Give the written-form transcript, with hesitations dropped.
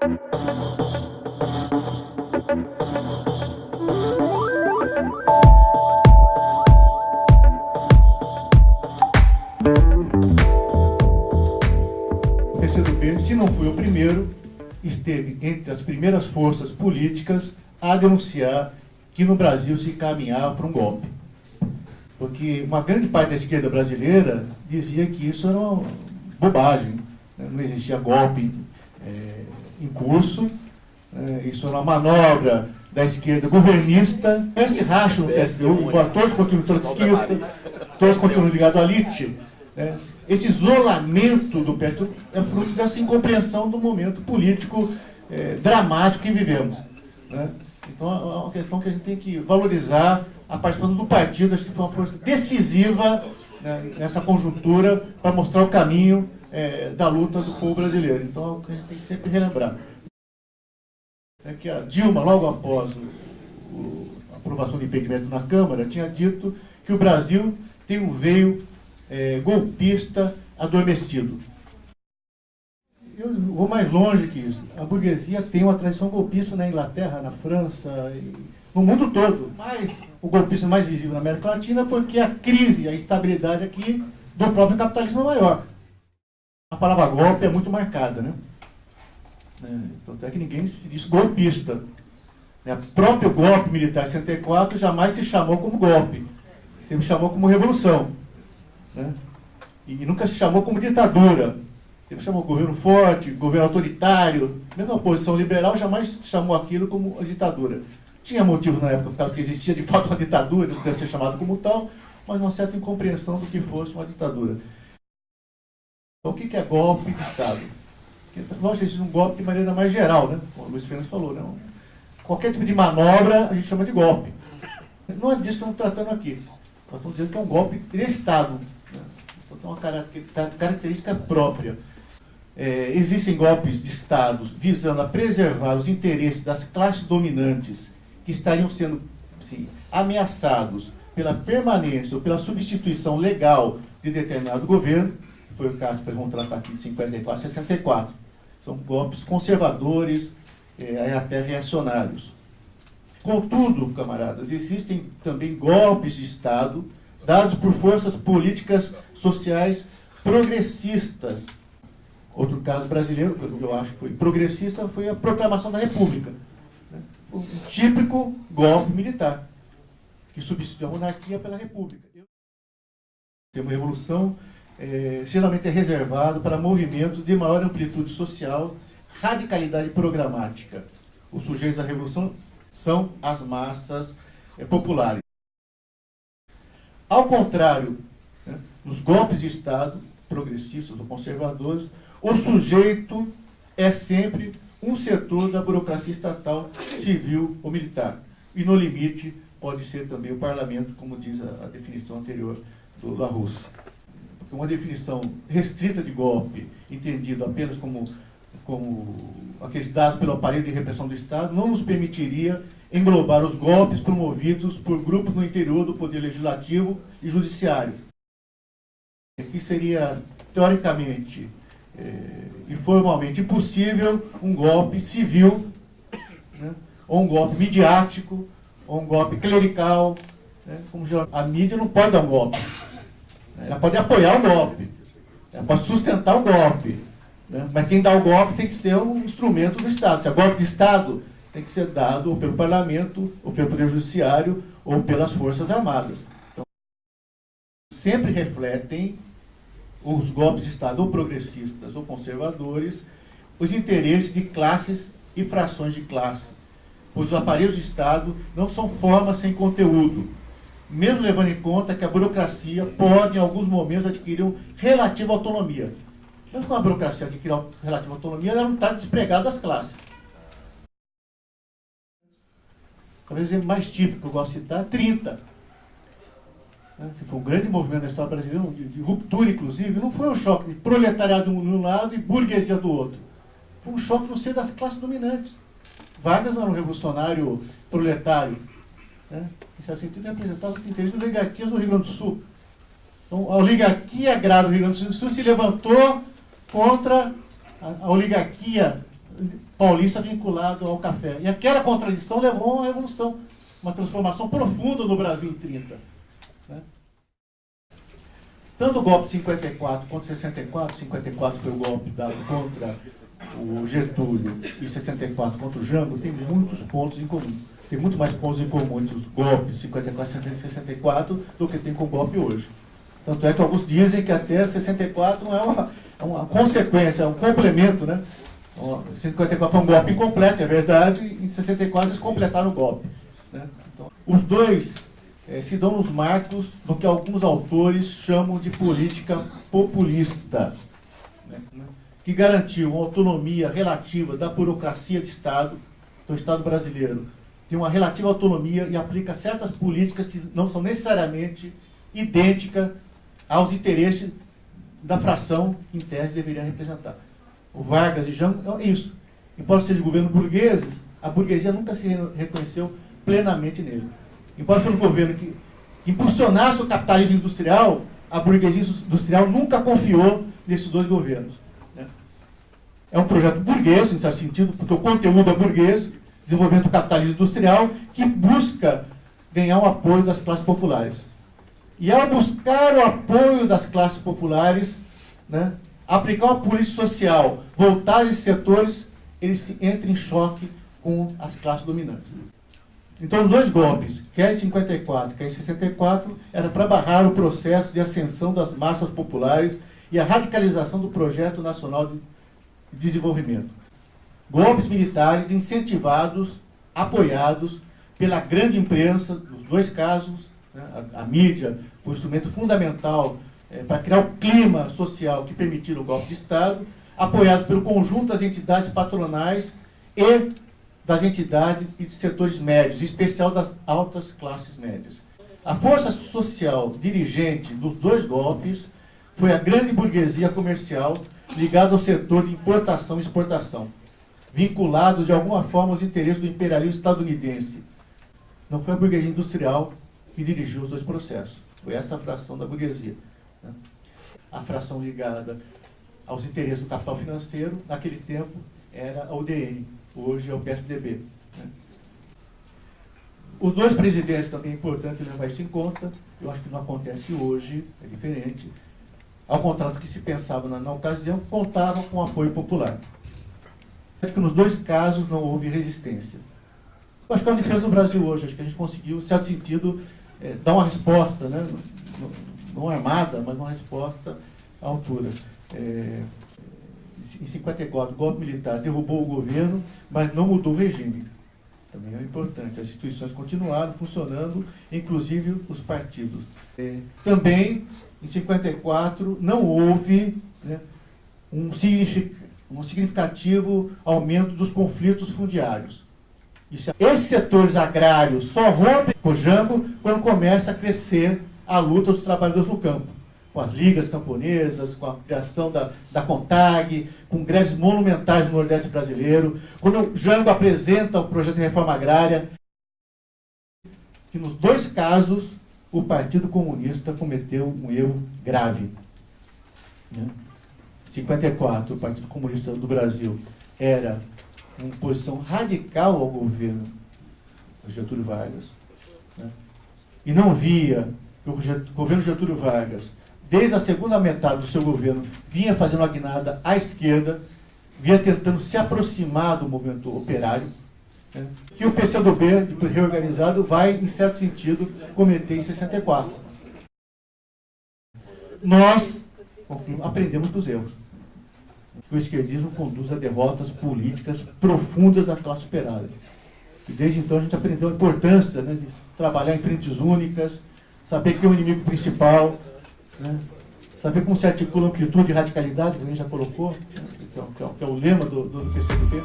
O PCdoB, se não foi o primeiro, esteve entre as primeiras forças políticas a denunciar que no Brasil se caminhava para um golpe. Porque uma grande parte da esquerda brasileira dizia que isso era uma bobagem, né? Não existia golpe em curso, isso era uma manobra da esquerda governista. Esse racho no PSDU, embora todos continuem trotskistas, todos continuam ligados à elite, né? Esse isolamento do PSDU é fruto dessa incompreensão do momento político dramático que vivemos, né? Então é uma questão que a gente tem que valorizar a participação do partido. Acho que foi uma força decisiva, né, nessa conjuntura para mostrar o caminho da luta do povo brasileiro. Então é o que a gente tem que sempre relembrar. É que a Dilma, logo após a aprovação do impedimento na Câmara, tinha dito que o Brasil tem um veio golpista adormecido. Eu vou mais longe que isso. A burguesia tem uma tradição golpista na Inglaterra, na França, no mundo todo. Mas o golpismo mais visível na América Latina porque a crise, a instabilidade aqui do próprio capitalismo é maior. A palavra golpe é muito marcada, né? Tanto é que ninguém se diz golpista. O próprio golpe militar de 64 jamais se chamou como golpe. Sempre chamou como revolução, né? E nunca se chamou como ditadura. Sempre chamou governo forte, governo autoritário. Mesmo a oposição liberal jamais chamou aquilo como ditadura. Tinha motivo na época, por causa que existia de fato uma ditadura, não deve ser chamado como tal, mas uma certa incompreensão do que fosse uma ditadura. Então, o que é golpe de Estado? Nós existe um golpe de maneira mais geral, né? Como o Luiz Fernandes falou, né? Qualquer tipo de manobra a gente chama de golpe. Não é disso que estamos tratando aqui. Nós estamos dizendo que é um golpe de Estado, né? Então, tem uma característica própria. Existem golpes de Estado visando a preservar os interesses das classes dominantes que estariam sendo, assim, ameaçados pela permanência ou pela substituição legal de determinado governo. Foi o caso que vamos tratar aqui de 54 a 64. São golpes conservadores, até reacionários. Contudo, camaradas, existem também golpes de Estado dados por forças políticas sociais progressistas. Outro caso brasileiro, que eu acho que foi progressista, foi a proclamação da República, né? Um típico golpe militar, que substituiu a monarquia pela República. Tem uma revolução, geralmente é reservado para movimentos de maior amplitude social, radicalidade programática. Os sujeitos da revolução são as massas populares. Ao contrário, né, nos golpes de Estado, progressistas ou conservadores, o sujeito é sempre um setor da burocracia estatal, civil ou militar. E, no limite, pode ser também o parlamento, como diz a definição anterior do Larousse. Porque uma definição restrita de golpe, entendido apenas como aqueles dados pelo aparelho de repressão do Estado, não nos permitiria englobar os golpes promovidos por grupos no interior do Poder Legislativo e Judiciário. Que seria, teoricamente e formalmente impossível um golpe civil, né, ou um golpe midiático, ou um golpe clerical, né, como a mídia não pode dar um golpe. Ela pode apoiar o golpe, ela pode sustentar o golpe, né, mas quem dá o golpe tem que ser um instrumento do Estado. Se é golpe de Estado, tem que ser dado ou pelo Parlamento, ou pelo Poder Judiciário, ou pelas Forças Armadas. Então, sempre refletem os golpes de Estado, ou progressistas ou conservadores, os interesses de classes e frações de classe. Os aparelhos de Estado não são formas sem conteúdo, mesmo levando em conta que a burocracia pode, em alguns momentos, adquirir uma relativa autonomia. Mesmo que a burocracia adquirir uma relativa autonomia, ela não está despregada das classes. Talvez o exemplo mais típico que eu gosto de citar é 30. Que foi um grande movimento da história brasileira, de ruptura, inclusive. Não foi um choque de proletariado de um lado e burguesia do outro. Foi um choque no seio das classes dominantes. Vargas não era um revolucionário proletário, né? Em certo sentido, representava os interesses da oligarquia do Rio Grande do Sul. Então, a oligarquia agrária do Rio Grande do Sul se levantou contra a oligarquia paulista vinculado ao café. E aquela contradição levou a uma revolução, uma transformação profunda no Brasil em 30. Né? Tanto o golpe de 54 quanto 64, 54 foi o golpe dado contra o Getúlio e 64 contra o Jango, tem muitos pontos em comum. Tem muito mais pontos em comum entre os golpes de 54 e 64 do que tem com o golpe hoje. Tanto é que alguns dizem que até 64 não é uma consequência, é um complemento, né? 54 foi um golpe incompleto, é verdade, e em 64 eles completaram o golpe. Né? Então, os dois se dão nos marcos do que alguns autores chamam de política populista, né? Que garantiu uma autonomia relativa da burocracia de Estado. Então, o Estado brasileiro tem uma relativa autonomia e aplica certas políticas que não são necessariamente idênticas aos interesses da fração que, em tese, deveria representar. O Vargas e Jango é isso. Embora sejam governos burgueses, a burguesia nunca se reconheceu plenamente nele. Embora fosse um governo que impulsionasse o capitalismo industrial, a burguesia industrial nunca confiou nesses dois governos. Né? É um projeto burguês, em certo sentido, porque o conteúdo é burguês, desenvolvimento do capitalismo industrial, que busca ganhar o apoio das classes populares. E ao buscar o apoio das classes populares, né, aplicar uma política social voltada a esses setores, ele se entra em choque com as classes dominantes. Então, os dois golpes, quer em 54, quer em 64, era para barrar o processo de ascensão das massas populares e a radicalização do projeto nacional de desenvolvimento. Golpes militares incentivados, apoiados pela grande imprensa, nos dois casos, né, a mídia foi um instrumento fundamental para criar o clima social que permitiu o golpe de Estado, apoiado pelo conjunto das entidades patronais e das entidades e de setores médios, em especial das altas classes médias. A força social dirigente dos dois golpes foi a grande burguesia comercial ligada ao setor de importação e exportação, vinculados de alguma forma aos interesses do imperialismo estadunidense. Não foi a burguesia industrial que dirigiu os dois processos, foi essa fração da burguesia. Né? A fração ligada aos interesses do capital financeiro, naquele tempo, era a UDN, hoje é o PSDB. Né? Os dois presidentes também é importante levar isso em conta, eu acho que não acontece hoje, é diferente. Ao contrário do que se pensava na ocasião, contavam com apoio popular. Acho que nos dois casos não houve resistência. Eu acho que é uma diferença no Brasil hoje, acho que a gente conseguiu, em certo sentido, dar uma resposta, né? Não armada, mas uma resposta à altura. Em 54, o golpe militar derrubou o governo, mas não mudou o regime. Também é importante. As instituições continuaram funcionando, inclusive os partidos. Também, em 54, não houve, né, um significativo aumento dos conflitos fundiários. Esses setores agrários só rompem com o Jango quando começa a crescer a luta dos trabalhadores no campo, com as ligas camponesas, com a criação da CONTAG, com greves monumentais no Nordeste brasileiro, quando o Jango apresenta o projeto de reforma agrária, que nos dois casos o Partido Comunista cometeu um erro grave. Em 54, o Partido Comunista do Brasil era uma posição radical ao governo Getúlio Vargas, né? E não via que o governo Getúlio Vargas, desde a segunda metade do seu governo, vinha fazendo uma guinada à esquerda, vinha tentando se aproximar do movimento operário, né? Que o PCdoB, depois reorganizado, vai, em certo sentido, cometer em 64. Nós aprendemos dos erros. Que o esquerdismo conduz a derrotas políticas profundas da classe operária. E desde então a gente aprendeu a importância, né, de trabalhar em frentes únicas, saber quem é o inimigo principal, né, saber como se articula amplitude e radicalidade, que a gente já colocou, né, que é o lema do PCdoB.